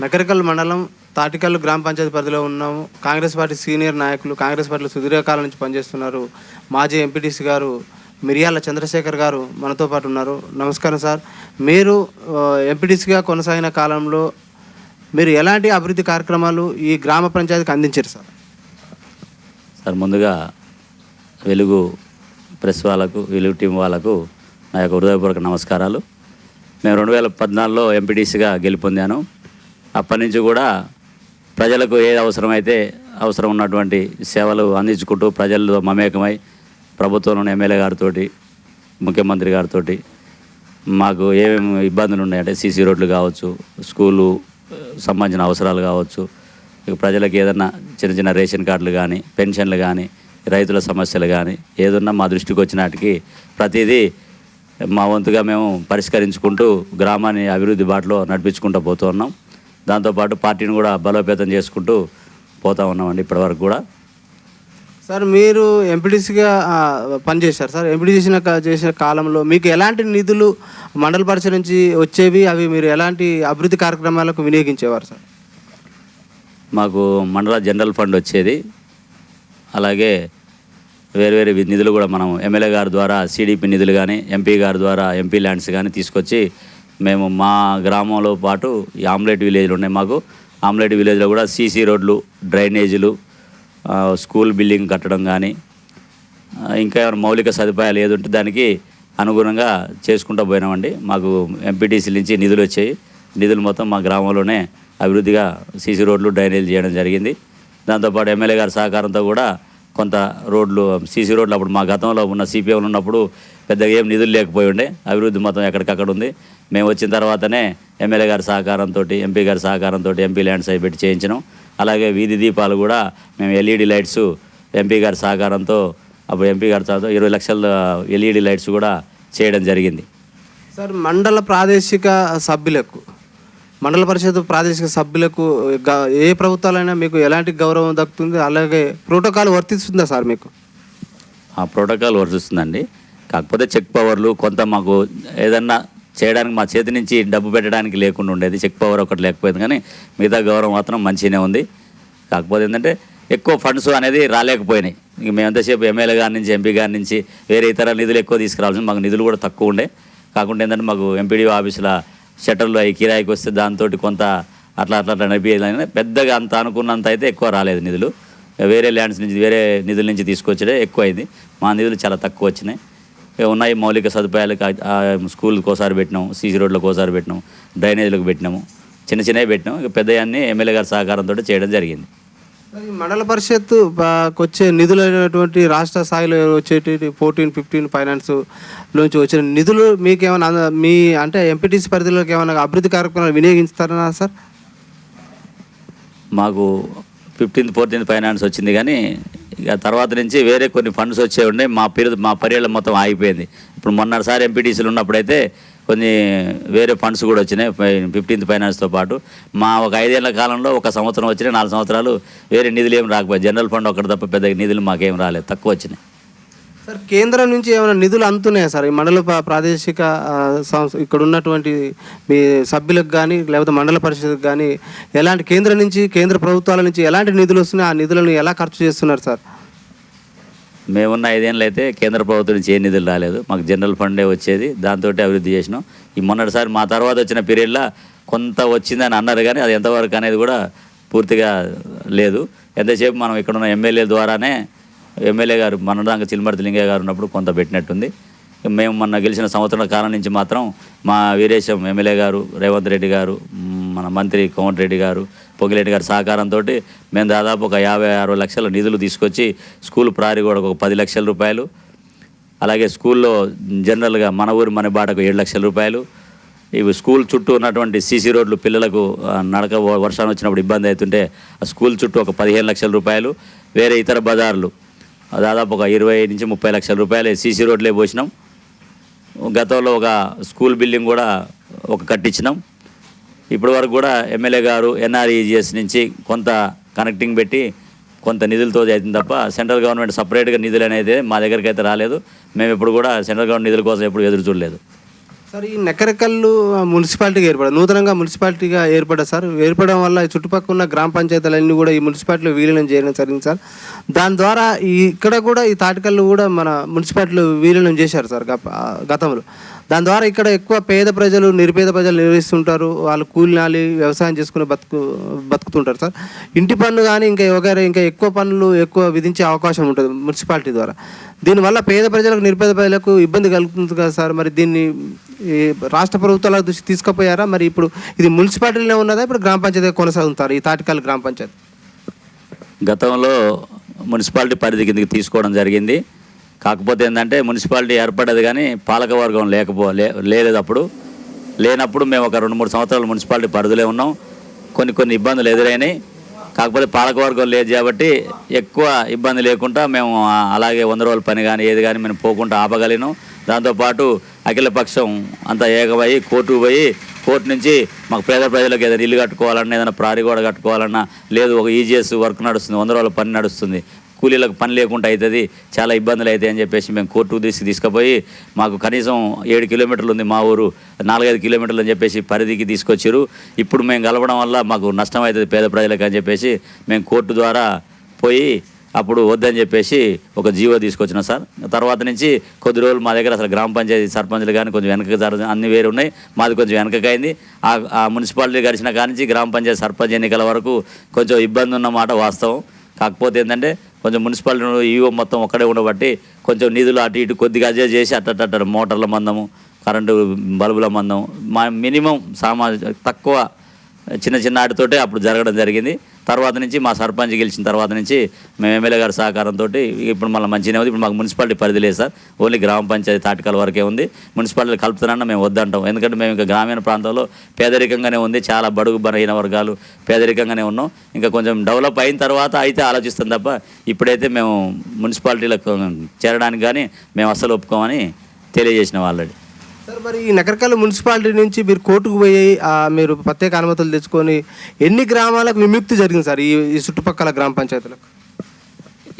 నకరికల్ మండలం తాటికల్లు గ్రామ పంచాయతీ పరిధిలో ఉన్నాము. కాంగ్రెస్ పార్టీ సీనియర్ నాయకులు, కాంగ్రెస్ పార్టీలో సుదీర్ఘకాలం నుంచి పనిచేస్తున్నారు మాజీ ఎంపీటీసీ గారు మిరియాల చంద్రశేఖర్ గారు మనతో పాటు ఉన్నారు. నమస్కారం సార్. మీరు ఎంపీటీసీగా కొనసాగిన కాలంలో మీరు ఎలాంటి అభివృద్ధి కార్యక్రమాలు ఈ గ్రామ పంచాయతీకి అందించారు సార్? సార్, ముందుగా వెలుగు ప్రెస్ వాళ్ళకు, వెలుగు టీం వాళ్ళకు నా యొక్క హృదయపూర్వక నమస్కారాలు. మేము 2014లో ఎంపీటీసీగా గెలుపొందాను. అప్పటి నుంచి కూడా ప్రజలకు ఏది అవసరమైతే అవసరం ఉన్నటువంటి సేవలు అందించుకుంటూ ప్రజల్లో మమేకమై ప్రభుత్వంలోని ఎమ్మెల్యే గారితో, ముఖ్యమంత్రి గారితో మాకు ఏమేమి ఇబ్బందులు ఉన్నాయంటే సీసీ రోడ్లు కావచ్చు, స్కూలు సంబంధించిన అవసరాలు కావచ్చు, ప్రజలకు ఏదన్నా చిన్న చిన్న రేషన్ కార్డులు కానీ, పెన్షన్లు కానీ, రైతుల సమస్యలు కానీ ఏదన్నా మా దృష్టికి వచ్చినాటికి ప్రతిదీ మా వంతుగా మేము పరిష్కరించుకుంటూ గ్రామాన్ని అభివృద్ధి బాటలో నడిపించుకుంటూ పోతూ ఉన్నాం. దాంతోపాటు పార్టీని కూడా బలోపేతం చేసుకుంటూ పోతూ ఉన్నామండి ఇప్పటివరకు కూడా. సార్, మీరు ఎంపీటీసీగా పనిచేశారు సార్. ఎంపీటీసీ చేసిన కాలంలో మీకు ఎలాంటి నిధులు మండల పరిషత్ నుంచి వచ్చేవి? అవి మీరు ఎలాంటి అభివృద్ధి కార్యక్రమాలకు వినియోగించేవారు సార్? మాకు మండల జనరల్ ఫండ్ వచ్చేది. అలాగే వేరు నిధులు కూడా మనం ఎమ్మెల్యే గారి ద్వారా సిడిపి నిధులు కానీ, ఎంపీ గారి ద్వారా ఎంపీ ల్యాండ్స్ కానీ తీసుకొచ్చి మేము మా గ్రామంలో పాటు ఈ ఆమ్లెట్ విలేజ్లు ఉన్నాయి. మాకు ఆమ్లెట్ విలేజ్లో కూడా సీసీ రోడ్లు, డ్రైనేజీలు, స్కూల్ బిల్డింగ్ కట్టడం కానీ, ఇంకా ఏమైనా మౌలిక సదుపాయాలు ఏది ఉంటే దానికి అనుగుణంగా చేసుకుంటూ పోయినామండి. మాకు ఎంపీటీసీ నుంచి నిధులు వచ్చాయి. నిధులు మొత్తం మా గ్రామంలోనే అభివృద్ధిగా సీసీ రోడ్లు, డ్రైనేజీలు చేయడం జరిగింది. దాంతోపాటు ఎమ్మెల్యే గారి సహకారంతో కూడా కొంత రోడ్లు, సీసీ రోడ్లు అప్పుడు మా గతంలో ఉన్న సిపిఎంలు ఉన్నప్పుడు పెద్దగా ఏం నిధులు లేకపోయి ఉండే, అభివృద్ధి మొత్తం ఎక్కడికక్కడ ఉంది. మేము వచ్చిన తర్వాతనే ఎమ్మెల్యే గారి సహకారంతో, ఎంపీ గారి సహకారంతో ఎంపీ ల్యాండ్స్ అవి పెట్టి చేయించినాం. అలాగే వీధి దీపాలు కూడా మేము ఎల్ఈడి లైట్స్ ఎంపీ గారి సహకారంతో, అప్పుడు ఎంపీ గారి సహకారంతో 20 లక్షల ఎల్ఈడి లైట్స్ కూడా చేయడం జరిగింది. సార్, మండల ప్రాదేశిక సభ్యులకు, మండల పరిషత్ ప్రాదేశిక సభ్యులకు ఏ ప్రభుత్వాలైనా మీకు ఎలాంటి గౌరవం దక్కుతుంది? అలాగే ప్రోటోకాల్ వర్తిస్తుందా సార్ మీకు? ఆ ప్రోటోకాల్ వర్తిస్తుందండి. కాకపోతే చెక్ పవర్లు కొంత మాకు ఏదన్నా చేయడానికి మా చేతి నుంచి డబ్బు పెట్టడానికి లేకుండా ఉండేది. చెక్ పవర్ ఒకటి లేకపోయింది, కానీ మిగతా గౌరవం మాత్రం మంచిగానే ఉంది. కాకపోతే ఏంటంటే ఎక్కువ ఫండ్స్ అనేది రాలేకపోయినాయి. ఇంక మేము ఎంతసేపు ఎమ్మెల్యే గారి నుంచి, ఎంపీ గారి నుంచి వేరే ఇతర నిధులు ఎక్కువ తీసుకురావాల్సింది, మాకు నిధులు కూడా తక్కువ ఉండే. కాకుండా ఏంటంటే మాకు ఎంపీడీఓ ఆఫీసుల షట్టర్లు అవి కిరాయికి వస్తే దాంతో కొంత అట్లా నడిపేయాలని పెద్దగా అంత అనుకున్నంత అయితే ఎక్కువ రాలేదు నిధులు. వేరే ల్యాండ్స్ నుంచి, వేరే నిధుల నుంచి తీసుకొచ్చడే ఎక్కువ అయింది. మా నిధులు చాలా తక్కువ వచ్చినాయి. ఉన్నాయి మౌలిక సదుపాయాలకు స్కూల్కి ఒకసారి పెట్టినాము, సీసీ రోడ్లకు ఒకసారి పెట్టినాము, డ్రైనేజీలకు పెట్టినాము, చిన్నవి పెట్టినాము. ఇక పెద్దయాన్ని ఎమ్మెల్యే గారి సహకారంతో చేయడం జరిగింది. మండల పరిషత్ వచ్చే నిధులు అయినటువంటి రాష్ట్ర స్థాయిలో వచ్చేటి 14-15 ఫైనాన్స్ నుంచి వచ్చిన నిధులు మీకు ఏమైనా మీ అంటే ఎంపీటీసీ పరిధిలోకి ఏమైనా అభివృద్ధి కార్యక్రమాలు వినియోగిస్తారా సార్? మాకు 15-14 ఫైనాన్స్ వచ్చింది, కానీ ఇక తర్వాత నుంచి వేరే కొన్ని ఫండ్స్ వచ్చే ఉండే. మా పర్యాలు మొత్తం ఆగిపోయింది. ఇప్పుడు మొన్నటిసారి ఎంపీటీసీలు ఉన్నప్పుడైతే కొన్ని వేరే ఫండ్స్ కూడా వచ్చినాయి 15th ఫైనాన్స్తో పాటు. మా ఒక 5 ఏళ్ల కాలంలో 1 సంవత్సరం వచ్చినాయి, 4 సంవత్సరాలు వేరే నిధులు ఏం రాకపోయాయి. జనరల్ ఫండ్ ఒకటి తప్ప పెద్ద నిధులు మాకేం రాలేదు, తక్కువ వచ్చినాయి. సార్, కేంద్రం నుంచి ఏమైనా నిధులు అందుతున్నాయా సార్? ఈ మండల ప్రాదేశిక ఇక్కడ ఉన్నటువంటి మీ సభ్యులకు కానీ, లేకపోతే మండల పరిషత్కి కానీ ఎలాంటి కేంద్రం నుంచి, కేంద్ర ప్రభుత్వాల నుంచి ఎలాంటి నిధులు వస్తున్నాయి? ఆ నిధులను ఎలా ఖర్చు చేస్తున్నారు సార్? మేమున్న 5 ఏళ్ళు అయితే కేంద్ర ప్రభుత్వం నుంచి ఏ నిధులు రాలేదు. మాకు జనరల్ ఫండే వచ్చేది, దాంతో అభివృద్ధి చేసినాం. ఈ మొన్నటిసారి మా తర్వాత వచ్చిన పీరియడ్లో కొంత వచ్చిందని అన్నారు, కానీ అది ఎంతవరకు అనేది కూడా పూర్తిగా లేదు. ఎంతసేపు మనం ఇక్కడ ఉన్న ఎమ్మెల్యే ద్వారానే, ఎమ్మెల్యే గారు మనదాంక చిల్మర్తి లింగయ్య గారు ఉన్నప్పుడు కొంత పెట్టినట్టుంది. మేము మొన్న గెలిచిన సంవత్సరాల కాలం నుంచి మాత్రం మా వీరేశం ఎమ్మెల్యే గారు, రేవంత్ రెడ్డి గారు, మన మంత్రి కోమటిరెడ్డి గారు, పొగిరెడ్డి గారి సహకారంతో మేము దాదాపు ఒక 50-60 లక్షల నిధులు తీసుకొచ్చి స్కూల్ ప్రహరీ గోడకు ఒక 10 లక్షల రూపాయలు, అలాగే స్కూల్లో జనరల్గా మన ఊరు మన బాటకు 7 లక్షల రూపాయలు, ఇవి స్కూల్ చుట్టూ ఉన్నటువంటి సీసీ రోడ్లు పిల్లలకు నడక వర్షాన్ని వచ్చినప్పుడు ఇబ్బంది అవుతుంటే ఆ స్కూల్ చుట్టూ ఒక 15 లక్షల రూపాయలు, వేరే ఇతర బజార్లు దాదాపు ఒక 20-30 లక్షల రూపాయలు సీసీ రోడ్లే పోసినాం. గతంలో ఒక స్కూల్ బిల్డింగ్ కూడా కట్టించినాం. ఇప్పటి వరకు కూడా ఎమ్మెల్యే గారు ఎన్ఆర్ఈజిఎస్ నుంచి కొంత కనెక్టింగ్ పెట్టి కొంత నిధులతో అవుతుంది తప్ప సెంట్రల్ గవర్నమెంట్ సపరేట్గా నిధులు అనేది మా దగ్గరికి అయితే రాలేదు. మేము ఎప్పుడు కూడా సెంట్రల్ గవర్నమెంట్ నిధుల కోసం ఎప్పుడు ఎదురు చూడలేదు. సార్ ఈ నకరికల్లు మున్సిపాలిటీగా నూతనంగా మున్సిపాలిటీగా ఏర్పడ్డా సార్. ఏర్పడడం వల్ల ఈ చుట్టుపక్కల ఉన్న గ్రామ పంచాయతీలన్నీ కూడా ఈ మున్సిపాలిటీలో విలీనం చేయడం జరిగింది సార్. దాని ద్వారా ఇక్కడ కూడా ఈ తాటికల్లు కూడా మన మున్సిపాలిటీలో విలీనం చేశారు సార్ గతంలో. దాని ద్వారా ఇక్కడ ఎక్కువ పేద ప్రజలు నిరుపేద ప్రజలు నిర్వహిస్తుంటారు. వాళ్ళు కూలినాలి వ్యవసాయం చేసుకుని బతుకుతుంటారు సార్. ఇంటి పన్ను కానీ ఇంకా ఎక్కువ పన్నులు ఎక్కువ విధించే అవకాశం ఉంటుంది మున్సిపాలిటీ ద్వారా. దీనివల్ల పేద ప్రజలకు నిరుపేద ప్రజలకు ఇబ్బంది కలుగుతుంది కదా సార్. మరి దీన్ని రాష్ట్ర ప్రభుత్వాల దృష్టి తీసుకుపోయారా? మరి ఇప్పుడు ఇది మున్సిపాలిటీలో ఉన్నదా, ఇప్పుడు గ్రామ పంచాయతీ కొనసాగుతారు ఈ తాటికల్ గ్రామ పంచాయతీ? గతంలో మున్సిపాలిటీ పరిధి కిందకి తీసుకోవడం జరిగింది. కాకపోతే ఏంటంటే మున్సిపాలిటీ ఏర్పడ్డది కానీ పాలకవర్గం లేదు. అప్పుడు లేనప్పుడు మేము ఒక 2-3 సంవత్సరాలు మున్సిపాలిటీ పరిధిలో ఉన్నాం. కొన్ని ఇబ్బందులు ఎదురైనాయి. కాకపోతే పాలకవర్గం లేదు కాబట్టి ఎక్కువ ఇబ్బంది లేకుండా మేము అలాగే 100 రోజుల పని కానీ ఏది కానీ మేము పోకుండా ఆపగలిగినాం. దాంతోపాటు అఖిలపక్షం అంతా ఏకమయ్యి కోర్టుకు పోయి కోర్టు నుంచి మాకు పేద ప్రజలకు ఏదైనా ఇల్లు కట్టుకోవాలన్నా ఏదైనా ప్రారి గోడ కట్టుకోవాలన్నా లేదు, ఒక ఈజీఎస్ వర్క్ నడుస్తుంది, 100 రోజుల పని నడుస్తుంది, కూలీలకు పని లేకుండా అవుతుంది, చాలా ఇబ్బందులు అవుతాయి అని చెప్పేసి మేము కోర్టుకు తీసుకుపోయి మాకు కనీసం 7 కిలోమీటర్లు ఉంది మా ఊరు, 4-5 కిలోమీటర్లు అని చెప్పేసి పరిధికి తీసుకొచ్చారు. ఇప్పుడు మేము కలవడం వల్ల మాకు నష్టం అవుతుంది పేద ప్రజలకు అని చెప్పేసి మేము కోర్టు ద్వారా పోయి అప్పుడు వద్దని చెప్పేసి ఒక జీవో తీసుకొచ్చినాం సార్. తర్వాత నుంచి కొద్ది రోజులు మా దగ్గర అసలు గ్రామ పంచాయతీ సర్పంచ్లు కానీ కొంచెం వెనక అన్ని వేరు ఉన్నాయి, మాది కొంచెం వెనకకైంది. ఆ మున్సిపాలిటీ గడిచిన కాడి నుంచి గ్రామ పంచాయతీ సర్పంచ్ ఎన్నికల వరకు కొంచెం ఇబ్బంది ఉన్నమాట వాస్తవం. కాకపోతే ఏంటంటే కొంచెం మున్సిపాలిటీ ఈవో మొత్తం ఒక్కడే ఉండబట్టి కొంచెం నిధులు అటు ఇటు కొద్దిగా అడ్జస్ట్ చేసి అట్ట మోటార్ల మందము, కరెంటు బల్బుల మందం, మా మినిమం తక్కువ చిన్న ఆటితోటే అప్పుడు జరగడం జరిగింది. తర్వాత నుంచి మా సర్పంచ్ గెలిచిన తర్వాత నుంచి మేము ఎమ్మెల్యే గారి సహకారంతో ఇప్పుడు మళ్ళీ మంచిగానే ఉంది. ఇప్పుడు మాకు మున్సిపాలిటీ పరిధి లేదు సార్, ఓన్లీ గ్రామ పంచాయతీ తాటికల వరకే ఉంది. మున్సిపాలిటీ కలుపుతానన్నా మేము వద్దంటాం. ఎందుకంటే మేము ఇంకా గ్రామీణ ప్రాంతంలో పేదరికంగానే ఉంది, చాలా బడుగు బలహీన వర్గాలు పేదరికంగానే ఉన్నాం. ఇంకా కొంచెం డెవలప్ అయిన తర్వాత అయితే ఆలోచిస్తాం తప్ప ఇప్పుడైతే మేము మున్సిపాలిటీలకు చేరడానికి కానీ మేము అస్సలు ఒప్పుకోమని తెలియజేసినాం ఆల్రెడీ. సార్ మరి ఈ నకరికల్లు మున్సిపాలిటీ నుంచి మీరు కోర్టుకు పోయి మీరు ప్రత్యేక అనుమతులు తెచ్చుకొని ఎన్ని గ్రామాలకు విముక్తి జరిగింది సార్ ఈ చుట్టుపక్కల గ్రామ పంచాయతీలకు?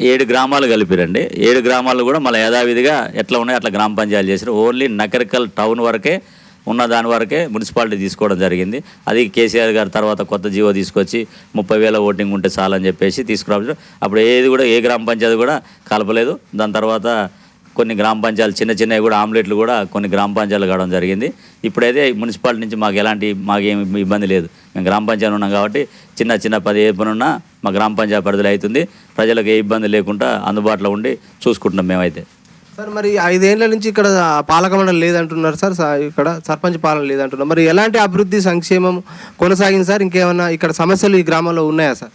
7 గ్రామాలు కలిపిరండి. 7 గ్రామాలు కూడా మళ్ళీ యథావిధిగా ఎట్లా ఉన్నాయి అట్లా గ్రామ పంచాయతీలు చేశారు. ఓన్లీ నకరికల్ టౌన్ వరకే ఉన్న దాని వరకే మున్సిపాలిటీ తీసుకోవడం జరిగింది. అది కేసీఆర్ గారి తర్వాత కొత్త జీవో తీసుకొచ్చి 30,000 ఓటింగ్ ఉంటే చాలని చెప్పేసి తీసుకురావచ్చు. అప్పుడు ఏది కూడా ఏ గ్రామ పంచాయతీ కూడా కలపలేదు. దాని తర్వాత కొన్ని గ్రామ పంచాయతీలు చిన్నవి కూడా ఆమ్లెట్లు కూడా కొన్ని గ్రామ పంచాయతీలు కావడం జరిగింది. ఇప్పుడైతే మున్సిపాలిటీ నుంచి మాకేం ఇబ్బంది లేదు. మేము గ్రామ పంచాయతీ ఉన్నాం కాబట్టి చిన్న 10 ఏ పని ఉన్నా మా గ్రామ పంచాయతీ పరిధిలో అవుతుంది. ప్రజలకు ఏ ఇబ్బంది లేకుండా అందుబాటులో ఉండి చూసుకుంటున్నాం మేమైతే. సార్ మరి 5 ఏళ్ల నుంచి ఇక్కడ పాలక మండలి లేదంటున్నారు సార్, ఇక్కడ సర్పంచ్ పాలన లేదంటున్నారు. మరి ఎలాంటి అభివృద్ధి సంక్షేమం కొనసాగింది సార్? ఇంకేమన్నా ఇక్కడ సమస్యలు ఈ గ్రామంలో ఉన్నాయా సార్?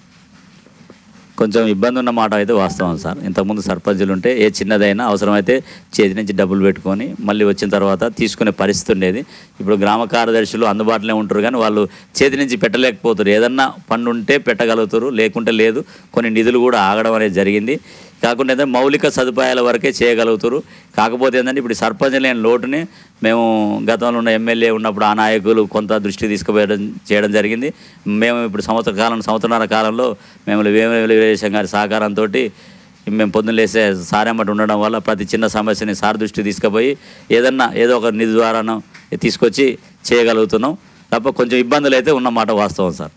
కొంచెం ఇబ్బంది ఉన్న మాట అయితే వాస్తవం సార్. ఇంతకుముందు సర్పంచులు ఉంటే ఏ చిన్నదైనా అవసరమైతే చేతి నుంచి డబ్బులు పెట్టుకొని మళ్ళీ వచ్చిన తర్వాత తీసుకునే పరిస్థితి ఉండేది. ఇప్పుడు గ్రామ కార్యదర్శులు అందుబాటులో ఉంటారు కానీ వాళ్ళు చేతి నుంచి పెట్టలేకపోతారు. ఏదన్నా పన్ను ఉంటే పెట్టగలుగుతారు, లేకుంటే లేదు. కొన్ని నిధులు కూడా ఆగడం అనేది జరిగింది. కాకుండా ఏంటంటే మౌలిక సదుపాయాల వరకే చేయగలుగుతారు. కాకపోతే ఏంటంటే ఇప్పుడు సర్పంచ్ లేని లోటుని మేము గతంలో ఉన్న ఎమ్మెల్యే ఉన్నప్పుడు ఆ నాయకులు కొంత దృష్టి చేయడం జరిగింది. మేము ఇప్పుడు సంవత్సరాల కాలంలో మేము వేములవేశం గారి సహకారంతో మేము పొద్దున్న లేసే సారేమటి ఉండడం వల్ల ప్రతి చిన్న సమస్యని సార్ దృష్టి తీసుకుపోయి ఏదో ఒక నిధి ద్వారానో తీసుకొచ్చి చేయగలుగుతున్నాం తప్ప కొంచెం ఇబ్బందులు అయితే ఉన్నమాట వాస్తవం సార్.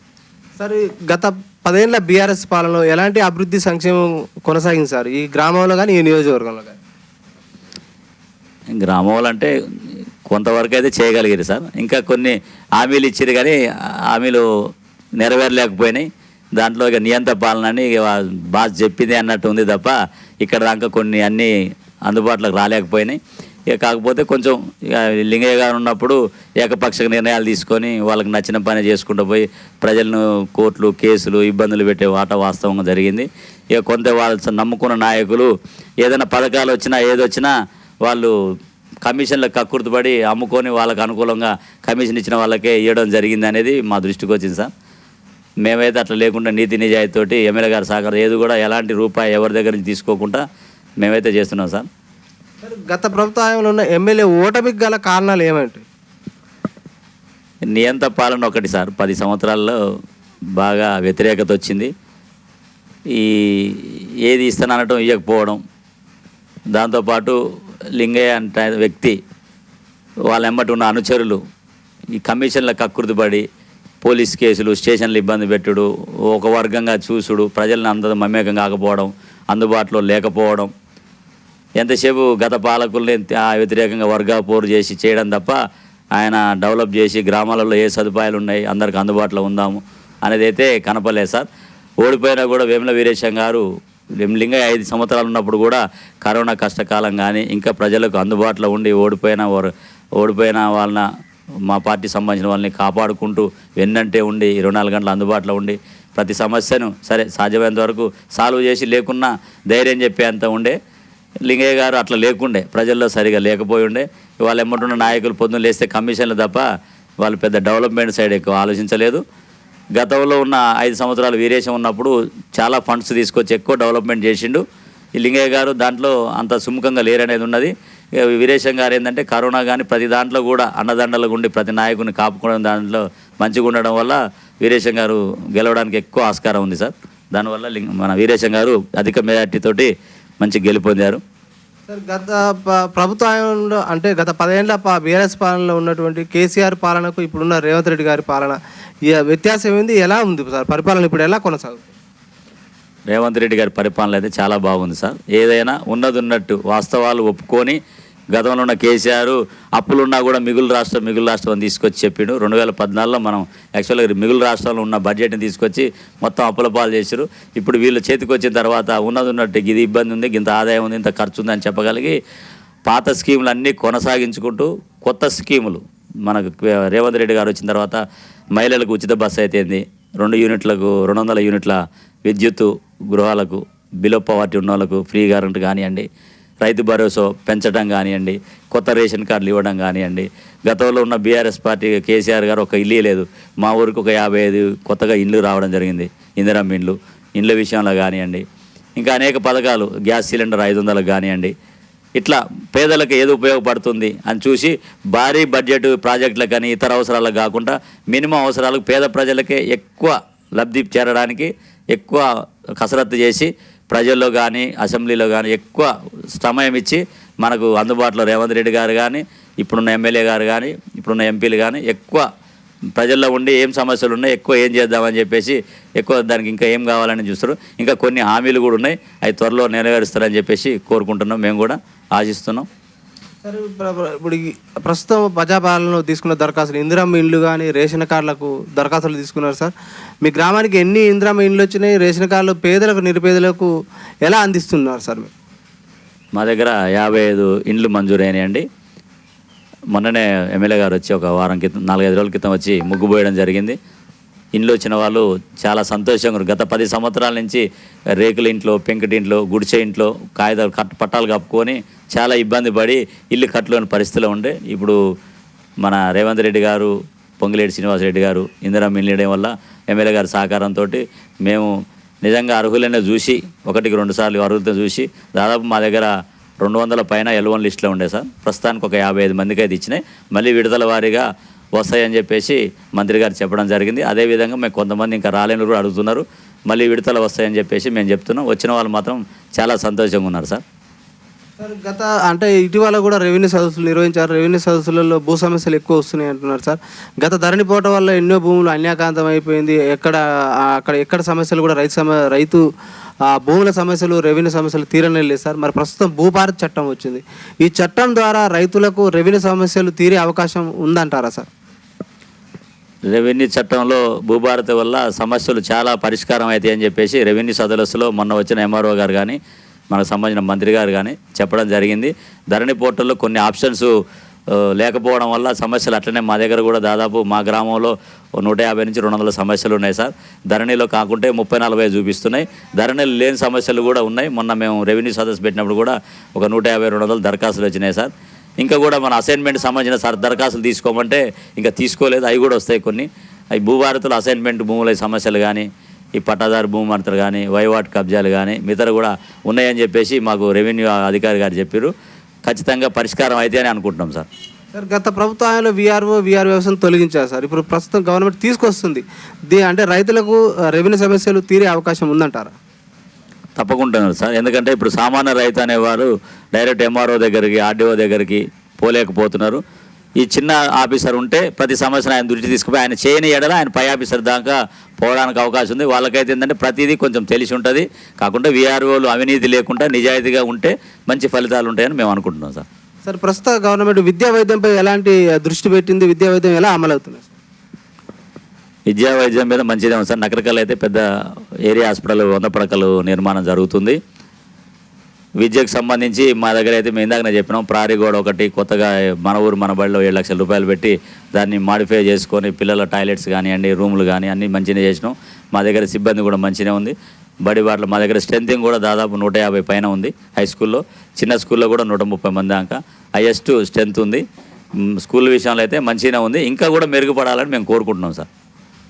సార్ గత 10 ఏళ్ల బీఆర్ఎస్ పాలనలో ఎలాంటి అభివృద్ధి సంక్షేమం కొనసాగింది సార్ ఈ గ్రామంలో కానీ ఈ నియోజకవర్గంలో కానీ? గ్రామంలో అంటే కొంతవరకు అయితే చేయగలిగారు సార్. ఇంకా కొన్ని హామీలు ఇచ్చారు కానీ హామీలు నెరవేరలేకపోయినాయి. దాంట్లో ఇక నియంత పాలన అని బాస్ చెప్పింది అన్నట్టు ఉంది తప్ప ఇక్కడ దాకా కొన్ని అన్నీ అందుబాటులోకి రాలేకపోయినాయి. ఇక కాకపోతే కొంచెం ఇక లింగయ్య గారు ఉన్నప్పుడు ఏకపక్ష నిర్ణయాలు తీసుకొని వాళ్ళకి నచ్చిన పని చేసుకుంటూ పోయి ప్రజలను కోర్టులు కేసులు ఇబ్బందులు పెట్టే వాస్తవంగా జరిగింది. ఇక కొంత వాళ్ళు నమ్ముకున్న నాయకులు ఏదైనా పథకాలు వచ్చినా ఏదొచ్చినా వాళ్ళు కమిషన్లకు కక్కుర్తిపడి అమ్ముకొని వాళ్ళకు అనుకూలంగా కమిషన్ ఇచ్చిన వాళ్ళకే ఇవ్వడం జరిగింది అనేది మా దృష్టికి వచ్చింది సార్. మేమైతే అట్లా లేకుండా నీతి నిజాయితీతోటి ఎమ్మెల్యే గారి సహకారం ఏది కూడా ఎలాంటి రూపాయి ఎవరి దగ్గర నుంచి తీసుకోకుండా మేమైతే చేస్తున్నాం సార్. గత ప్రభుత్వంలో ఉన్న ఎమ్మెల్యే ఓటమికి గల కారణాలు ఏమంటాయి? నియంత పాలన ఒకటి సార్. 10 సంవత్సరాల్లో బాగా వ్యతిరేకత వచ్చింది. ఏది ఇస్తాననటం ఇవ్వకపోవడం, దాంతోపాటు లింగయ్య అంటే వ్యక్తి వాళ్ళ వెంబటి ఉన్న అనుచరులు ఈ కమిషన్ల కక్కుర్తిపడి పోలీస్ కేసులు, స్టేషన్లు ఇబ్బంది పెట్టుడు, ఒక వర్గంగా చూసుడు, ప్రజలను అందరూ మమేకం కాకపోవడం, అందుబాటులో లేకపోవడం, ఎంతసేపు గత పాలకుల్ని వ్యతిరేకంగా వర్గా పోరు చేసి చేయడం తప్ప ఆయన డెవలప్ చేసి గ్రామాలలో ఏ సదుపాయాలు ఉన్నాయి, అందరికి అందుబాటులో ఉందాము అనేది అయితే కనపలేదు సార్. ఓడిపోయినా కూడా వేముల వీరేశం గారు లింగయ్య 5 సంవత్సరాలు ఉన్నప్పుడు కూడా కరోనా కష్టకాలం కానీ ఇంకా ప్రజలకు అందుబాటులో ఉండి ఓడిపోయిన వాళ్ళ మా పార్టీ సంబంధించిన వాళ్ళని కాపాడుకుంటూ వెన్నంటే ఉండి 24 గంటలు అందుబాటులో ఉండి ప్రతి సమస్యను సరే సాధ్యమైనంత వరకు సాల్వ్ చేసి లేకున్నా ధైర్యం చెప్పేంత ఉండే లింగయ్య గారు అట్లా లేకుండే, ప్రజల్లో సరిగా లేకపోయి ఉండే. వాళ్ళు ఎమ్మటున్న నాయకులు పొద్దున్న లేస్తే కమిషన్లు తప్ప వాళ్ళు పెద్ద డెవలప్మెంట్ సైడ్ ఎక్కువ ఆలోచించలేదు. గతంలో ఉన్న 5 సంవత్సరాలు వీరేశం ఉన్నప్పుడు చాలా ఫండ్స్ తీసుకొచ్చి ఎక్కువ డెవలప్మెంట్ చేసిండు. ఈ లింగయ్య గారు దాంట్లో అంత సుముఖంగా లేరనేది ఉన్నది. వీరేశం గారు ఏంటంటే కరోనా కానీ ప్రతి దాంట్లో కూడా అండదండలుగా ఉండి ప్రతి నాయకుని కాపుకోవడం దాంట్లో మంచిగా ఉండడం వల్ల వీరేశం గారు గెలవడానికి ఎక్కువ ఆస్కారం ఉంది సార్. దానివల్ల మన వీరేశం గారు అధిక మెజార్టీతోటి మంచి గెలుపొందారు సార్. గత ప్రభుత్వంలో అంటే గత 10 ఏళ్ళ బీఆర్ఎస్ పాలనలో ఉన్నటువంటి కేసీఆర్ పాలనకు ఇప్పుడున్న రేవంత్ రెడ్డి గారి పాలన వ్యత్యాసం ఏంది, ఎలా ఉంది సార్ పరిపాలన ఇప్పుడు ఎలా కొనసాగుతుంది? రేవంత్ రెడ్డి గారి పరిపాలన అయితే చాలా బాగుంది సార్. ఏదైనా ఉన్నది ఉన్నట్టు వాస్తవాలు ఒప్పుకొని గతంలో ఉన్న కేసీఆర్ అప్పులున్నా కూడా మిగులు రాష్ట్రం అని తీసుకొచ్చి చెప్పిండు. 2014లో మనం యాక్చువల్గా మిగులు రాష్ట్రంలో ఉన్న బడ్జెట్ని తీసుకొచ్చి మొత్తం అప్పుల పాలు చేశారు. ఇప్పుడు వీళ్ళు చేతికి వచ్చిన తర్వాత ఉన్నది ఉన్నట్టు ఇది ఇబ్బంది ఉంది, ఇంత ఆదాయం ఉంది, ఇంత ఖర్చు ఉంది అని చెప్పగలిగి పాత స్కీములు అన్నీ కొనసాగించుకుంటూ కొత్త స్కీములు మనకు రేవంత్ రెడ్డి గారు వచ్చిన తర్వాత మహిళలకు ఉచిత బస్సు అయితేంది, 2 యూనిట్లకు 200 యూనిట్ల విద్యుత్తు గృహాలకు బిలో పవర్టీ ఉన్న వాళ్ళకు ఫ్రీ కరెంట్ కానివ్వండి, రైతు భరోసా పెంచడం కానివ్వండి, కొత్త రేషన్ కార్డులు ఇవ్వడం కానివ్వండి. గతంలో ఉన్న బీఆర్ఎస్ పార్టీ కేసీఆర్ గారు ఒక ఇల్లు లేదు, మా ఊరికి ఒక 55 కొత్తగా ఇండ్లు రావడం జరిగింది. ఇందిరమ్మ ఇండ్ల విషయంలో కానివ్వండి, ఇంకా అనేక పథకాలు, గ్యాస్ సిలిండర్ 500 కానివ్వండి. ఇట్లా పేదలకు ఏది ఉపయోగపడుతుంది అని చూసి భారీ బడ్జెట్ ప్రాజెక్టులకు కానీ ఇతర అవసరాలకు కాకుండా మినిమం అవసరాలకు పేద ప్రజలకే ఎక్కువ లబ్ధి చేరడానికి ఎక్కువ కసరత్తు చేసి ప్రజల్లో కానీ అసెంబ్లీలో కానీ ఎక్కువ సమయం ఇచ్చి మనకు అందుబాటులో రేవంత్ రెడ్డి గారు కానీ ఇప్పుడున్న ఎమ్మెల్యే గారు కానీ ఇప్పుడున్న ఎంపీలు కానీ ఎక్కువ ప్రజల్లో ఉండి ఏం సమస్యలు ఉన్నాయి, ఎక్కువ ఏం చేద్దామని చెప్పేసి ఎక్కువ దానికి ఇంకా ఏం కావాలని చూస్తారు. ఇంకా కొన్ని హామీలు కూడా ఉన్నాయి, అవి త్వరలో నెరవేరుస్తారని చెప్పేసి కోరుకుంటున్నాం, మేము కూడా ఆశిస్తున్నాం. సార్ ఇప్పుడు ప్రస్తుతం ప్రజాపాలనలో తీసుకున్న దరఖాస్తులు ఇందిరమ్మ ఇండ్లు కానీ రేషన్ కార్డులకు దరఖాస్తులు తీసుకున్నారు సార్. మీ గ్రామానికి ఎన్ని ఇందిరమ్మ ఇండ్లు వచ్చినాయి, రేషన్ కార్డులు పేదలకు నిరుపేదలకు ఎలా అందిస్తున్నారు సార్? మా దగ్గర 55 ఇండ్లు మంజూరైనాయండి. మొన్ననే ఎమ్మెల్యే గారు వచ్చి ఒక వారం క్రితం 4-5 రోజుల క్రితం వచ్చి ముగ్గు పోయడం జరిగింది. ఇండ్లు వచ్చిన వాళ్ళు చాలా సంతోషంగా గత 10 సంవత్సరాల నుంచి రేకుల ఇంట్లో, పెంకుటింట్లో, గుడిసె ఇంట్లో కాగితాలు పట్టాలు కప్పుకొని చాలా ఇబ్బంది పడి ఇల్లు కట్టులోని పరిస్థితిలో ఉండే. ఇప్పుడు మన రేవంత్ రెడ్డి గారు, పొంగిలేటి శ్రీనివాసరెడ్డి గారు ఇందిరమ్మ ఇల్లు ఇవ్వడం వల్ల ఎమ్మెల్యే గారి సహకారంతో మేము నిజంగా అర్హులైన చూసి 1-2 సార్లు అర్హులతో చూసి దాదాపు మా దగ్గర 200 పైన L1 లిస్టులో ఉండే సార్. ప్రస్తుతానికి ఒక 55 మందికి అయితే ఇచ్చినాయి. మళ్ళీ విడుదల వారీగా వస్తాయని చెప్పేసి మంత్రి గారు చెప్పడం జరిగింది. అదేవిధంగా మేము కొంతమంది ఇంకా రాలేని కూడా అడుగుతున్నారు, మళ్ళీ విడుదల వస్తాయని చెప్పేసి మేము చెప్తున్నాం. వచ్చిన వాళ్ళు మాత్రం చాలా సంతోషంగా ఉన్నారు సార్. గత అంటే ఇటీవల కూడా రెవెన్యూ సదస్సులు నిర్వహించారు. రెవెన్యూ సదస్సులలో భూ సమస్యలు ఎక్కువ వస్తున్నాయి అంటున్నారు సార్. గత ధరణి పోవటం వల్ల ఎన్నో భూములు అన్యాకాంతం అయిపోయింది. ఎక్కడ సమస్యలు కూడా రైతు భూముల సమస్యలు, రెవెన్యూ సమస్యలు తీరనే లేదు సార్. మరి ప్రస్తుతం భూభారత్ చట్టం వచ్చింది. ఈ చట్టం ద్వారా రైతులకు రెవెన్యూ సమస్యలు తీరే అవకాశం ఉందంటారా సార్? రెవెన్యూ చట్టంలో భూభారతి వల్ల సమస్యలు చాలా పరిష్కారం అవుతాయి అని చెప్పేసి రెవెన్యూ సదస్సులో మొన్న వచ్చిన ఎంఆర్ఓ గారు కానీ మనకు సంబంధించిన మంత్రి గారు కానీ చెప్పడం జరిగింది. ధరణి పోర్టల్లో కొన్ని ఆప్షన్స్ లేకపోవడం వల్ల సమస్యలు అట్లనే మా దగ్గర కూడా దాదాపు మా గ్రామంలో 150 నుంచి 200 సమస్యలు ఉన్నాయి సార్. ధరణిలో కాకుంటే 30-40 చూపిస్తున్నాయి. ధరణిలో లేని సమస్యలు కూడా ఉన్నాయి. మొన్న మేము రెవెన్యూ సదస్సు పెట్టినప్పుడు కూడా ఒక 150-200 దరఖాస్తులు వచ్చినాయి సార్. ఇంకా కూడా మన అసైన్మెంట్ సంబంధించిన దరఖాస్తులు తీసుకోమంటే ఇంకా తీసుకోలేదు, అవి కూడా వస్తాయి కొన్ని. అవి భూభారతులు అసైన్మెంట్ భూముల సమస్యలు కానీ, ఈ పట్టాదారు భూమంతలు కానీ, వైవాట్ కబ్జాలు కానీ మిగతా కూడా ఉన్నాయని చెప్పేసి మాకు రెవెన్యూ అధికారి గారు చెప్పారు. ఖచ్చితంగా పరిష్కారం అయితే అని అనుకుంటున్నాం సార్. సార్ గత ప్రభుత్వంలో వీఆర్ వ్యవస్థను తొలగించారు సార్. ఇప్పుడు ప్రస్తుతం గవర్నమెంట్ తీసుకొస్తుంది. అంటే రైతులకు రెవెన్యూ సమస్యలు తీరే అవకాశం ఉందంటారా? తప్పకుండా సార్. ఎందుకంటే ఇప్పుడు సామాన్య రైతు అనేవారు డైరెక్ట్ ఎంఆర్ఓ దగ్గరికి, ఆర్డీఓ దగ్గరికి పోలేకపోతున్నారు. ఈ చిన్న ఆఫీసర్ ఉంటే ప్రతి సమస్యను ఆయన దృష్టి తీసుకుపోయి ఆయన చేయని ఎడల ఆయన పై ఆఫీసర్ దాకా పోవడానికి అవకాశం ఉంది. వాళ్ళకైతే ఏంటంటే ప్రతిదీ కొంచెం తెలిసి ఉంటుంది. కాకుండా వీఆర్ఓలు అవినీతి లేకుండా నిజాయితీగా ఉంటే మంచి ఫలితాలు ఉంటాయని మేము అనుకుంటున్నాం సార్. సార్ ప్రస్తుత గవర్నమెంట్ విద్యా వైద్యంపై ఎలాంటి దృష్టి పెట్టింది? విద్యా వైద్యం ఎలా అమలవుతుంది? విద్యా వైద్యం మీద మంచిదే ఉంది సార్. నకరికల్ అయితే పెద్ద ఏరియా హాస్పిటల్ 100 పడకలు నిర్మాణం జరుగుతుంది. విద్యకు సంబంధించి మా దగ్గర అయితే మేము ఇందాకనే చెప్పినాం, ప్రారిగోడ ఒకటి కొత్తగా మన ఊరు మన బడిలో 7 లక్షల రూపాయలు పెట్టి దాన్ని మాడిఫై చేసుకొని పిల్లల టాయిలెట్స్ కానివ్వండి, రూములు కానీ అన్నీ మంచిగా చేసినాం. మా దగ్గర సిబ్బంది కూడా మంచిగా ఉంది. బడి వాటిలో మా దగ్గర స్ట్రెంతింగ్ కూడా దాదాపు 150 పైన ఉంది. హై స్కూల్లో, చిన్న స్కూల్లో కూడా 130 మంది దాకా హైయెస్ట్ స్ట్రెంత్ ఉంది. స్కూల్ విషయంలో అయితే మంచిగానే ఉంది. ఇంకా కూడా మెరుగుపడాలని మేము కోరుకుంటున్నాం సార్.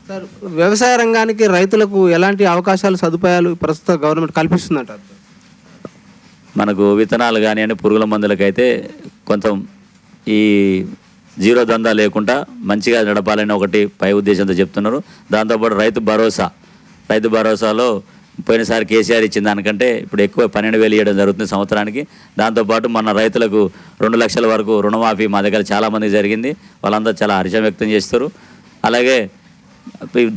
సార్ వ్యవసాయ రంగానికి రైతులకు ఎలాంటి అవకాశాలు సదుపాయాలు ప్రస్తుత గవర్నమెంట్ కల్పిస్తుందంటారు? మనకు విత్తనాలు కానివ్వండి, పురుగుల మందులకైతే కొంచెం ఈ జీరో దందా లేకుండా మంచిగా నడపాలని ఒకటి పై ఉద్దేశంతో చెప్తున్నారు. దాంతోపాటు రైతు భరోసాలో పోయినసారి కేసీఆర్ ఇచ్చిన దానికంటే ఇప్పుడు ఎక్కువ 12,000 ఇవ్వడం జరుగుతుంది సంవత్సరానికి. దాంతోపాటు మన రైతులకు 2 లక్షల వరకు రుణమాఫీ మా దగ్గర చాలామంది జరిగింది. వాళ్ళందరూ చాలా హర్షం వ్యక్తం చేస్తారు. అలాగే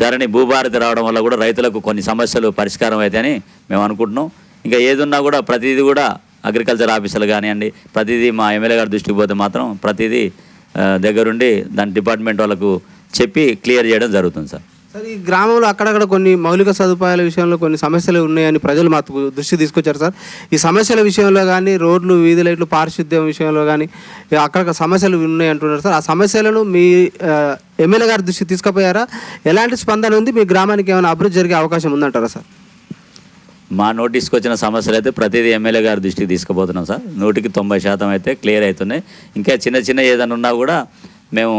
ధరణి భూభారతి రావడం వల్ల కూడా రైతులకు కొన్ని సమస్యలు పరిష్కారం అవుతాయని మేము అనుకుంటున్నాం. ఇంకా ఏదున్నా కూడా ప్రతిదీ కూడా అగ్రికల్చర్ ఆఫీసర్లు కానివ్వండి, ప్రతిదీ మా ఎమ్మెల్యే గారి దృష్టికి పోతే మాత్రం ప్రతిదీ దగ్గరుండి దాని డిపార్ట్మెంట్ వాళ్ళకు చెప్పి క్లియర్ చేయడం జరుగుతుంది సార్. సార్ ఈ గ్రామంలో అక్కడక్కడ కొన్ని మౌలిక సదుపాయాల విషయంలో కొన్ని సమస్యలు ఉన్నాయని ప్రజలు మా దృష్టి తీసుకొచ్చారు సార్. ఈ సమస్యల విషయంలో కానీ, రోడ్లు, వీధి లైట్లు, పారిశుద్ధ్యం విషయంలో కానీ అక్కడ సమస్యలు ఉన్నాయి అంటున్నారు సార్. ఆ సమస్యలను మీ ఎమ్మెల్యే గారి దృష్టికి తీసుకుపోయారా? ఎలాంటి స్పందన ఉంది? మీ గ్రామానికి ఏమైనా అభివృద్ధి జరిగే అవకాశం ఉందంటారా సార్? మా నోటీస్కి వచ్చిన సమస్యలు అయితే ప్రతిదీ ఎమ్మెల్యే గారి దృష్టికి తీసుకుపోతున్నాం సార్. 100కి 90% అయితే క్లియర్ అవుతున్నాయి. ఇంకా చిన్న ఏదైనా ఉన్నా కూడా మేము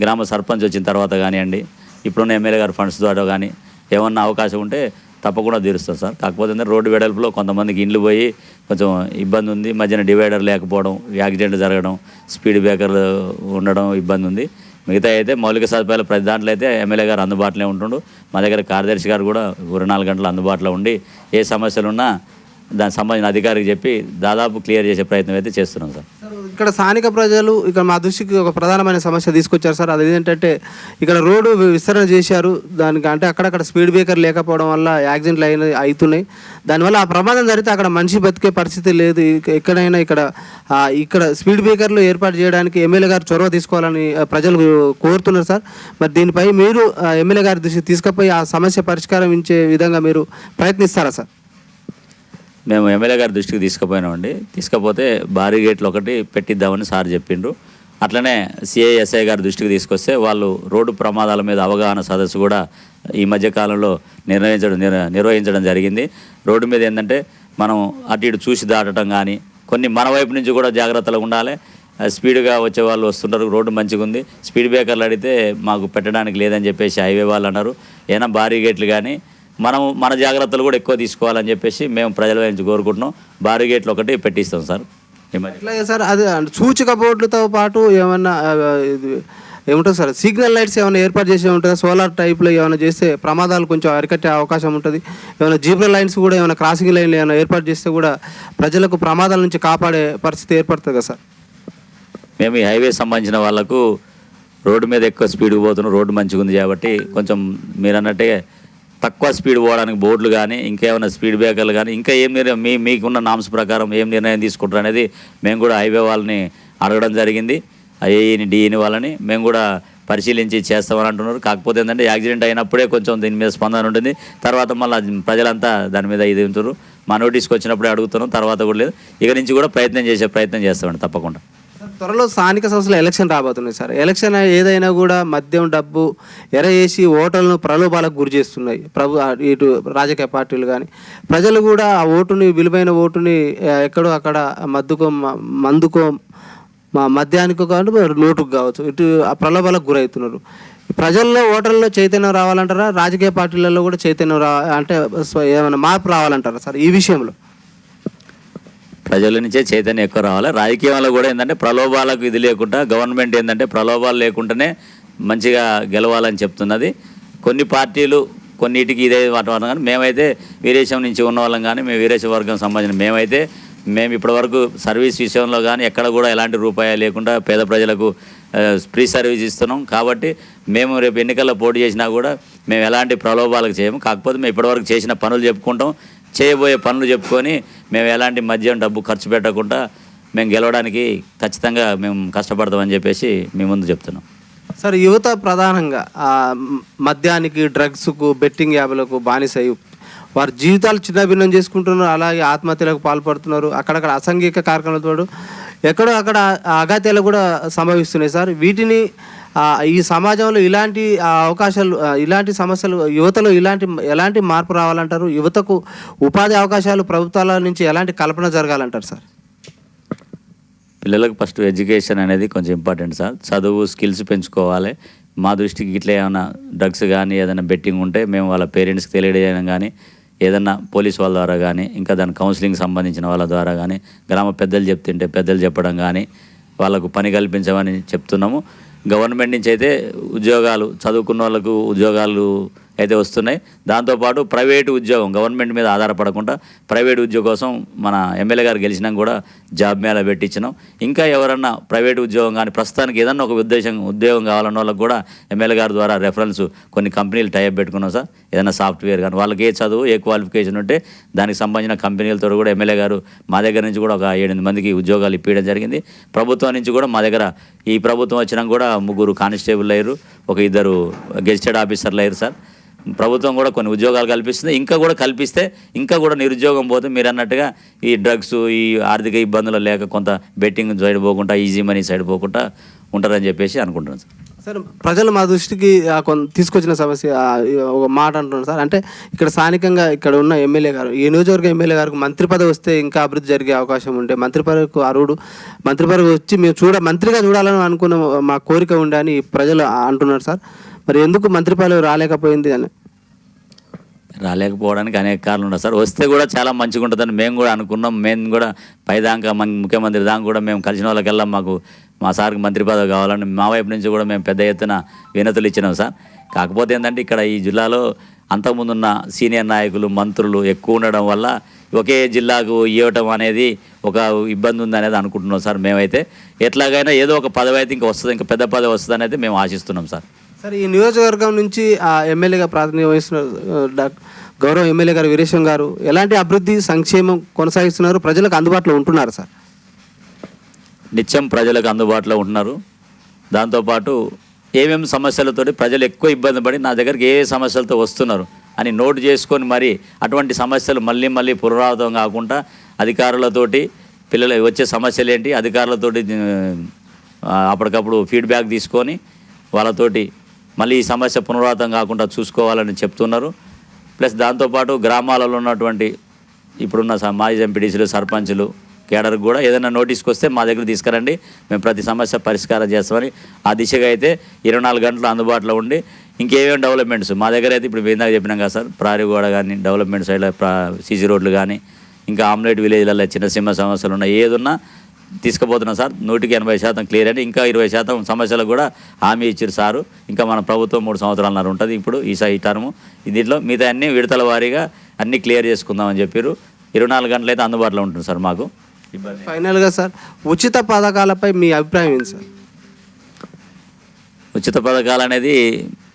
గ్రామ సర్పంచ్ వచ్చిన తర్వాత కానివ్వండి, ఇప్పుడున్న ఎమ్మెల్యే గారి ఫండ్స్ ద్వారా కానీ ఏమన్నా అవకాశం ఉంటే తప్పకుండా తీరుస్తాం సార్. కాకపోతే రోడ్డు వెడల్పులో కొంతమందికి ఇండ్లు పోయి కొంచెం ఇబ్బంది ఉంది. మధ్యన డివైడర్ లేకపోవడం, యాక్సిడెంట్ జరగడం, స్పీడ్ బ్రేకర్లు ఉండడం ఇబ్బంది ఉంది. మిగతా అయితే మౌలిక సదుపాయాలు ప్రతి దాంట్లో అయితే ఎమ్మెల్యే గారు అందుబాటులో ఉంటుండు. మా దగ్గర కార్యదర్శి గారు కూడా 24 గంటలు అందుబాటులో ఉండి ఏ సమస్యలున్నా దానికి సంబంధించిన అధికారికి చెప్పి దాదాపు క్లియర్ చేసే ప్రయత్నం అయితే చేస్తున్నాం సార్. ఇక్కడ స్థానిక ప్రజలు ఇక్కడ మా దృష్టికి ఒక ప్రధానమైన సమస్య తీసుకొచ్చారు సార్. అది ఏంటంటే ఇక్కడ రోడ్డు విస్తరణ చేశారు. దానికి అంటే అక్కడక్కడ స్పీడ్ బ్రేకర్ లేకపోవడం వల్ల యాక్సిడెంట్లు అవుతున్నాయి. దానివల్ల ఆ ప్రమాదం జరిగితే అక్కడ మనిషి బతికే పరిస్థితి లేదు. ఎక్కడైనా ఇక్కడ స్పీడ్ బ్రేకర్లు ఏర్పాటు చేయడానికి ఎమ్మెల్యే గారు చొరవ తీసుకోవాలని ప్రజలు కోరుతున్నారు సార్. మరి దీనిపై మీరు ఎమ్మెల్యే గారి దృష్టికి తీసుకుపోయి ఆ సమస్య పరిష్కారం ఇచ్చే విధంగా మీరు ప్రయత్నిస్తారా సార్? మేము ఎమ్మెల్యే గారి దృష్టికి తీసుకుపోయినామండి. తీసుకపోతే భారీ గేట్లు ఒకటి పెట్టిద్దామని సార్ చెప్పిండ్రు. అట్లనే సిఐఎస్ఐ గారి దృష్టికి తీసుకొస్తే వాళ్ళు రోడ్డు ప్రమాదాల మీద అవగాహన సదస్సు కూడా ఈ మధ్యకాలంలో నిర్వహించడం జరిగింది. రోడ్డు మీద ఏంటంటే మనం అటు ఇటు చూసి దాటడం కానీ, కొన్ని మన వైపు నుంచి కూడా జాగ్రత్తగా ఉండాలి. స్పీడ్గా వచ్చే వాళ్ళు వస్తుంటారు, రోడ్డు మంచిగా ఉంది, స్పీడ్ బ్రేకర్లు అడిగితే మాకు పెట్టడానికి లేదని చెప్పేసి హైవే వాళ్ళు అన్నారు. ఏమైనా భారీ గేట్లు కానీ మన జాగ్రత్తలు కూడా ఎక్కువ తీసుకోవాలని చెప్పేసి మేము ప్రజల నుంచి కోరుకుంటున్నాం. భారీ గేట్లు ఒకటి పెట్టిస్తాం సార్. అట్లాగే సార్ అది సూచిక బోర్డులతో పాటు ఏమన్నా ఏముంటుంది సార్, సిగ్నల్ లైట్స్ ఏమైనా ఏర్పాటు చేసే ఉంటుందా? సోలార్ టైప్లో ఏమైనా చేస్తే ప్రమాదాలు కొంచెం అరికట్టే అవకాశం ఉంటుంది. ఏమైనా జీబ్రా లైన్స్ కూడా ఏమైనా క్రాసింగ్ లైన్లు ఏమైనా ఏర్పాటు చేస్తే కూడా ప్రజలకు ప్రమాదాల నుంచి కాపాడే పరిస్థితి ఏర్పడుతుంది కదా సార్? మేము ఈ హైవే సంబంధించిన వాళ్ళకు రోడ్డు మీద ఎక్కువ స్పీడ్కి పోతున్నాం, రోడ్డు మంచిగా ఉంది కాబట్టి కొంచెం మీరు అన్నట్టే తక్కువ స్పీడ్ పోవడానికి బోర్డులు కానీ, ఇంకేమైనా స్పీడ్ బ్రేకర్లు కానీ, ఇంకా ఏం మీకున్న నామ్స్ ప్రకారం ఏం నిర్ణయం తీసుకుంటారు అనేది మేము కూడా హైవే వాళ్ళని అడగడం జరిగింది. ఏఈని డిఈని వాళ్ళని మేము కూడా పరిశీలించి చేస్తామని అంటున్నారు. కాకపోతే ఏంటంటే యాక్సిడెంట్ అయినప్పుడే కొంచెం దీని మీద స్పందన ఉంటుంది. తర్వాత మళ్ళీ ప్రజలంతా దాని మీద ఇది ఉంటారు. మా నోటీస్కి వచ్చినప్పుడే అడుగుతున్నాం, తర్వాత కూడా లేదు. ఇక నుంచి కూడా ప్రయత్నం చేస్తామండి తప్పకుండా. త్వరలో స్థానిక సంస్థల ఎలక్షన్ రాబోతున్నాయి సార్. ఎలక్షన్ ఏదైనా కూడా మద్యం, డబ్బు ఎర వేసి ఓటర్లను ప్రలోభాలకు గురి చేస్తున్నాయి ఇటు రాజకీయ పార్టీలు కానీ. ప్రజలు కూడా ఆ ఓటుని, విలువైన ఓటుని ఎక్కడో అక్కడ మందుకో మద్యానికో కావచ్చు, నోటుకు కావచ్చు, ఇటు ఆ ప్రలోభాలకు గురవుతున్నారు. ప్రజల్లో, ఓటర్లలో చైతన్యం రావాలంటారా? రాజకీయ పార్టీలలో కూడా చైతన్యం అంటే ఏమైనా మార్పు రావాలంటారా సార్ ఈ విషయంలో? ప్రజల నుంచే చైతన్యం ఎక్కువ రావాలి. రాజకీయంలో కూడా ఏంటంటే ప్రలోభాలకు ఇది లేకుండా, గవర్నమెంట్ ఏంటంటే ప్రలోభాలు లేకుండానే మంచిగా గెలవాలని చెప్తున్నది. కొన్ని పార్టీలు కొన్నిటికి ఇదే వాతావరణం. కానీ మేమైతే వీరేశం నుంచి ఉన్న వాళ్ళం కానీ, మేము వీరేశ వర్గం సంబంధించిన మేము ఇప్పటివరకు సర్వీస్ విషయంలో కానీ ఎక్కడ కూడా ఎలాంటి రూపాయి లేకుండా పేద ప్రజలకు ఫ్రీ సర్వీస్ ఇస్తున్నాం. కాబట్టి మేము రేపు ఎన్నికల్లో పోటీ చేసినా కూడా మేము ఎలాంటి ప్రలోభాలకు చేయము. కాకపోతే మేము ఇప్పటివరకు చేసిన పనులు చెప్పుకుంటాం, చేయబోయే పనులు చెప్పుకొని మేము ఎలాంటి మద్యం డబ్బు ఖర్చు పెట్టకుండా మేము గెలవడానికి ఖచ్చితంగా మేము కష్టపడతామని చెప్పేసి మీ ముందు చెప్తున్నాం. సార్, యువత ప్రధానంగా మద్యానికి, డ్రగ్స్కు, బెట్టింగ్ యాప్లకు బానిసై వారి జీవితాలు చిన్నభిన్నం చేసుకుంటున్నారు. అలాగే ఆత్మహత్యలకు పాల్పడుతున్నారు. అక్కడక్కడ అసాంఘిక కార్యక్రమాలతో ఎక్కడో అక్కడ అఘాత్యాలు కూడా సంభవిస్తున్నాయి సార్. వీటిని ఈ సమాజంలో ఇలాంటి అవకాశాలు, ఇలాంటి సమస్యలు యువతలో ఎలాంటి మార్పు రావాలంటారు? యువతకు ఉపాధి అవకాశాలు ప్రభుత్వాల నుంచి ఎలాంటి కల్పన జరగాలంటారు సార్? పిల్లలకు ఫస్ట్ ఎడ్యుకేషన్ అనేది కొంచెం ఇంపార్టెంట్ సార్. చదువు, స్కిల్స్ పెంచుకోవాలి. మా దృష్టికి ఇట్లా ఏమైనా డ్రగ్స్ కానీ ఏదైనా బెట్టింగ్ ఉంటే మేము వాళ్ళ పేరెంట్స్కి తెలియజేయడం కానీ, ఏదన్నా పోలీస్ వాళ్ళ ద్వారా కానీ, ఇంకా దాని కౌన్సిలింగ్ సంబంధించిన వాళ్ళ ద్వారా కానీ, గ్రామ పెద్దలు చెప్తుంటే పెద్దలు చెప్పడం కానీ, వాళ్ళకు పని కల్పించమని చెప్తున్నాము. గవర్నమెంట్ నుంచి అయితే ఉద్యోగాలు, చదువుకున్న వాళ్ళకు ఉద్యోగాలు అయితే వస్తున్నాయి. దాంతోపాటు ప్రైవేటు ఉద్యోగం, గవర్నమెంట్ మీద ఆధారపడకుండా ప్రైవేట్ ఉద్యోగం కోసం మన ఎమ్మెల్యే గారు గెలిచినాక కూడా జాబ్ మేళ పెట్టించినాం. ఇంకా ఎవరన్నా ప్రైవేట్ ఉద్యోగం కానీ ప్రస్తుతానికి ఏదన్నా ఒక ఉద్యోగం కావాలన్న వాళ్ళకి కూడా ఎమ్మెల్యే గారి ద్వారా రెఫరెన్స్ కొన్ని కంపెనీలు టైప్ పెట్టుకున్నాం సార్. ఏదైనా సాఫ్ట్వేర్ కానీ వాళ్ళకి ఏ చదువు, ఏ క్వాలిఫికేషన్ ఉంటే దానికి సంబంధించిన కంపెనీలతో కూడా ఎమ్మెల్యే గారు మా దగ్గర నుంచి కూడా ఒక 7-8 మందికి ఉద్యోగాలు ఇప్పించడం జరిగింది. ప్రభుత్వం నుంచి కూడా మా దగ్గర ఈ ప్రభుత్వం వచ్చినాక కూడా 3 కానిస్టేబుల్ అయ్యారు, ఒక 2 గెజిటెడ్ ఆఫీసర్లు అయ్యారు సార్. ప్రభుత్వం కూడా కొన్ని ఉద్యోగాలు కల్పిస్తుంది. ఇంకా కూడా కల్పిస్తే ఇంకా కూడా నిరుద్యోగం పోతే మీరు అన్నట్టుగా ఈ డ్రగ్స్, ఈ ఆర్థిక ఇబ్బందులు లేక కొంత బెట్టింగ్ సైడ్ పోకుండా, ఈజీ మనీ సైడ్ పోకుండా ఉంటారని చెప్పేసి అనుకుంటున్నాను సార్. సార్, ప్రజలు మా దృష్టికి తీసుకొచ్చిన సమస్య ఒక మాట అంటున్నారు సార్. అంటే ఇక్కడ స్థానికంగా ఇక్కడ ఉన్న ఎమ్మెల్యే గారు, ఈ నియోజకవర్గ ఎమ్మెల్యే గారికి మంత్రి పదవి వస్తే ఇంకా అభివృద్ధి జరిగే అవకాశం ఉంటే మంత్రి పదవికి అర్హుడు, మంత్రి పదవి వచ్చి మేము మంత్రిగా చూడాలని అనుకున్న మా కోరిక ఉండే అని ప్రజలు అంటున్నారు సార్. మరి ఎందుకు మంత్రి పదవి రాలేకపోయింది అని? రాలేకపోవడానికి అనేక కారణాలు ఉన్నాయి సార్. వస్తే కూడా చాలా మంచిగా ఉంటుందని మేము కూడా అనుకున్నాం. మేము కూడా పైదాకా ముఖ్యమంత్రి దాకా కూడా మేము కలిసిన వాళ్ళకెల్లా మా సార్కి మంత్రి పదవి కావాలని మా వైపు నుంచి కూడా మేము పెద్ద ఎత్తున వినతులు ఇచ్చినాం సార్. కాకపోతే ఏంటంటే ఇక్కడ ఈ జిల్లాలో అంతకుముందున్న సీనియర్ నాయకులు, మంత్రులు ఎక్కువ ఉండడం వల్ల ఒకే జిల్లాకు ఇవ్వటం అనేది ఒక ఇబ్బంది ఉందనేది అనుకుంటున్నాం సార్. మేమైతే ఎట్లాగైనా ఏదో ఒక పదవి అయితే ఇంకా వస్తుంది, ఇంకా పెద్ద పదవి వస్తుంది అనేది మేము ఆశిస్తున్నాం సార్. సార్, ఈ నియోజకవర్గం నుంచి ఎమ్మెల్యేగా ప్రాతినిధ్యం వహిస్తున్న గౌరవ ఎమ్మెల్యే గారు వీరేశం గారు ఎలాంటి అభివృద్ధి, సంక్షేమం కొనసాగిస్తున్నారు? ప్రజలకు అందుబాటులో ఉంటున్నారు సార్? నిత్యం ప్రజలకు అందుబాటులో ఉంటున్నారు. దాంతోపాటు ఏమేమి సమస్యలతోటి ప్రజలు ఎక్కువ ఇబ్బంది పడి నా దగ్గరికి ఏ సమస్యలతో వస్తున్నారు అని నోటు చేసుకొని మరి అటువంటి సమస్యలు మళ్ళీ పునరావృతం కాకుండా అధికారులతోటి పిల్లలు వచ్చే సమస్యలు ఏంటి, అధికారులతోటి అప్పటికప్పుడు ఫీడ్బ్యాక్ తీసుకొని వాళ్ళతోటి మళ్ళీ ఈ సమస్య పునరావృతం కాకుండా చూసుకోవాలని చెప్తున్నారు. ప్లస్ దాంతోపాటు గ్రామాలలో ఉన్నటువంటి ఇప్పుడున్న మాజీ ఎంపీటీసీలు, సర్పంచులు, కేడర్కి కూడా ఏదైనా నోటీస్కి వస్తే మా దగ్గర తీసుకురండి, మేము ప్రతి సమస్య పరిష్కారం చేస్తామని ఆ దిశగా అయితే 24 గంటలు అందుబాటులో ఉండి ఇంకేమేమి డెవలప్మెంట్స్ మా దగ్గర అయితే ఇప్పుడు ఇందాక చెప్పినాం కదా సార్, ప్రారిగూడ కానీ డెవలప్మెంట్ సైడ్లో సీసీ రోడ్లు కానీ ఇంకా ఆమ్లెట్ విలేజ్లలో చిన్న సమస్యలు ఉన్నాయి, ఏదున్నా తీసుకుపోతున్నాం సార్. 100% క్లియర్ అని ఇంకా 20% సమస్యలకు కూడా హామీ ఇచ్చారు సారు. ఇంకా మన ప్రభుత్వం 3 సంవత్సరాలన్నర ఉంటుంది ఇప్పుడు ఈ టర్ము. దీంట్లో మిగతా అన్ని విడతల వారీగా అన్నీ క్లియర్ చేసుకుందామని చెప్పారు. 24 గంటలు అయితే అందుబాటులో ఉంటుంది సార్ మాకు. ఫైనల్గా సార్, ఉచిత పథకాలపై మీ అభిప్రాయం ఏంటి సార్? ఉచిత పథకాలు అనేది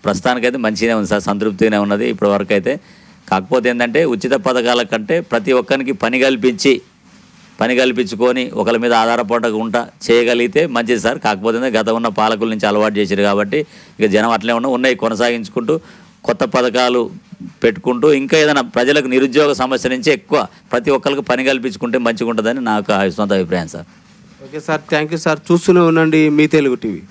ప్రస్తుతానికైతే మంచిగానే ఉంది సార్, సంతృప్తిగానే ఉన్నది ఇప్పటి వరకు అయితే. కాకపోతే ఏంటంటే ఉచిత పథకాల కంటే ప్రతి ఒక్కరికి పని కల్పించుకొని ఒకరి మీద ఆధారపడకుండా చేయగలిగితే మంచిది సార్. కాకపోతే గత ఉన్న పాలకుల నుంచి అలవాటు చేశారు కాబట్టి ఇక జనం అట్లే ఉన్నాయి కొనసాగించుకుంటూ కొత్త పథకాలు పెట్టుకుంటూ ఇంకా ఏదైనా ప్రజలకు నిరుద్యోగ సమస్య నుంచి ఎక్కువ ప్రతి ఒక్కరికి పని కల్పించుకుంటే మంచిగా ఉంటుందని నాకు సొంత అభిప్రాయం sir. Okay sir, thank you sir. చూస్తూనే ఉండండి మీ తెలుగు టీవీ.